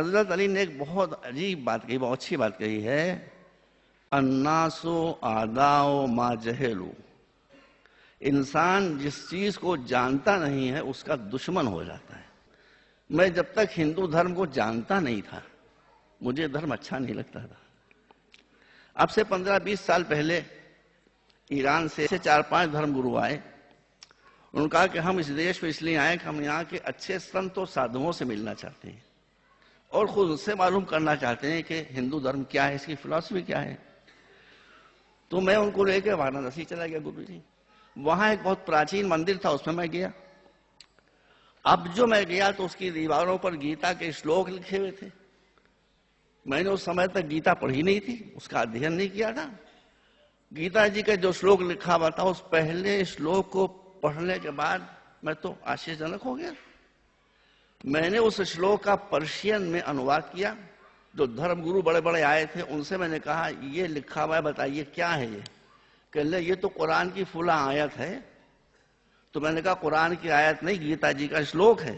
हजरत अली ने एक बहुत अजीब बात कही, बहुत अच्छी बात कही है, अन्नासो आदाओ मा जहेलू। इंसान जिस चीज को जानता नहीं है उसका दुश्मन हो जाता है। मैं जब तक हिंदू धर्म को जानता नहीं था मुझे धर्म अच्छा नहीं लगता था। अब से 15-20 साल पहले ईरान से 4-5 धर्मगुरु आए। उन्होंने कहा कि हम इस देश में इसलिए आए कि हम यहाँ के अच्छे संत और साधुओं से मिलना चाहते हैं और खुद उनसे मालूम करना चाहते हैं कि हिंदू धर्म क्या है, इसकी फिलॉसफी क्या है। तो मैं उनको लेकर वाराणसी चला गया गुरु जी। वहां एक बहुत प्राचीन मंदिर था, उसमें मैं गया। अब जो मैं गया तो उसकी दीवारों पर गीता के श्लोक लिखे हुए थे। मैंने उस समय तक गीता पढ़ी नहीं थी, उसका अध्ययन नहीं किया था। गीता जी का जो श्लोक लिखा हुआ था उस पहले श्लोक को पढ़ने के बाद मैं तो आश्चर्यजनक हो गया। मैंने उस श्लोक का पर्शियन में अनुवाद किया। जो धर्मगुरु बड़े बड़े आए थे उनसे मैंने कहा ये लिखा हुआ है, बताइए क्या है ये। कहले ये तो कुरान की फुला आयत है। तो मैंने कहा कुरान की आयत नहीं, गीता जी का श्लोक है।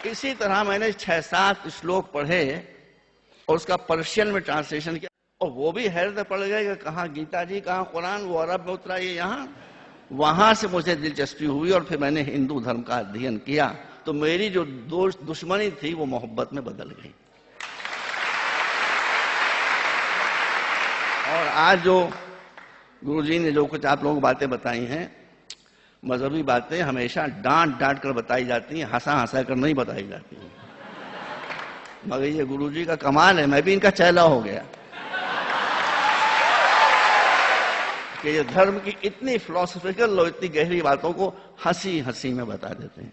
इसी तरह मैंने 6-7 श्लोक पढ़े और उसका पर्शियन में ट्रांसलेशन किया और वो भी हैरत पड़ गए कि कहाँ गीता जी कहाँ कुरान, वो अरब में उतरा ये यहाँ। वहां से मुझे दिलचस्पी हुई और फिर मैंने हिंदू धर्म का अध्ययन किया। तो मेरी जो दुश्मनी थी वो मोहब्बत में बदल गई। और आज जो गुरुजी ने जो कुछ आप लोगों को बातें बताई हैं, मजहबी बातें हमेशा डांट डांट कर बताई जाती हैं, हंसा हंसा कर नहीं बताई जाती हैं। मगर ये गुरुजी का कमाल है, मैं भी इनका चेला हो गया कि ये धर्म की इतनी फिलोसफिकल और इतनी गहरी बातों को हंसी हंसी में बता देते हैं।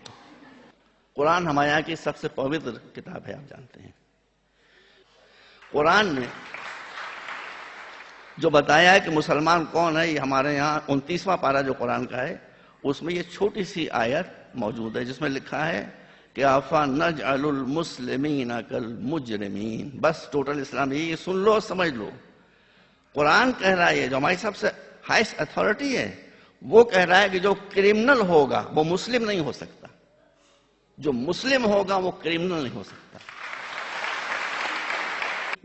कुरान हमारे यहाँ की सबसे पवित्र किताब है, आप जानते हैं। कुरान ने जो बताया है कि मुसलमान कौन है, ये हमारे यहाँ 29वां पारा जो कुरान का है उसमें ये छोटी सी आयत मौजूद है जिसमें लिखा है कि आफा नजअलुल मुस्लिमीन कल मुजरिमीन। बस टोटल इस्लाम ये सुन लो, समझ लो। कुरान कह रहा है, जो हमारी सबसे हाईएस्ट अथॉरिटी है, वो कह रहा है कि जो क्रिमिनल होगा वो मुस्लिम नहीं हो सकता, जो मुस्लिम होगा वो क्रिमिनल नहीं हो सकता।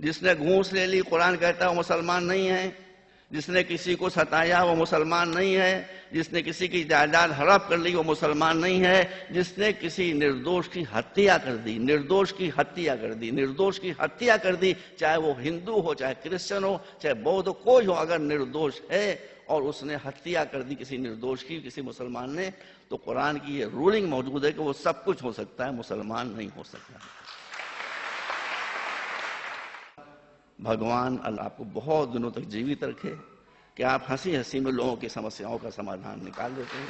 जिसने घूस ले ली, कुरान कहता है वो मुसलमान नहीं है। जिसने किसी को सताया वो मुसलमान नहीं है। जिसने किसी की जायदाद हड़प कर ली वो मुसलमान नहीं है। जिसने किसी निर्दोष की हत्या कर दी, निर्दोष की हत्या कर दी, निर्दोष की हत्या कर दी, चाहे वो हिंदू हो, चाहे क्रिश्चियन हो, चाहे बौद्ध, कोई हो, अगर निर्दोष है और उसने हत्या कर दी किसी निर्दोष की, किसी मुसलमान ने, तो कुरान की ये रूलिंग मौजूद है कि वो सब कुछ हो सकता है, मुसलमान नहीं हो सकता। भगवान अल्लाह आपको बहुत दिनों तक जीवित रखे कि आप हंसी हंसी में लोगों की समस्याओं का समाधान निकाल देते हैं।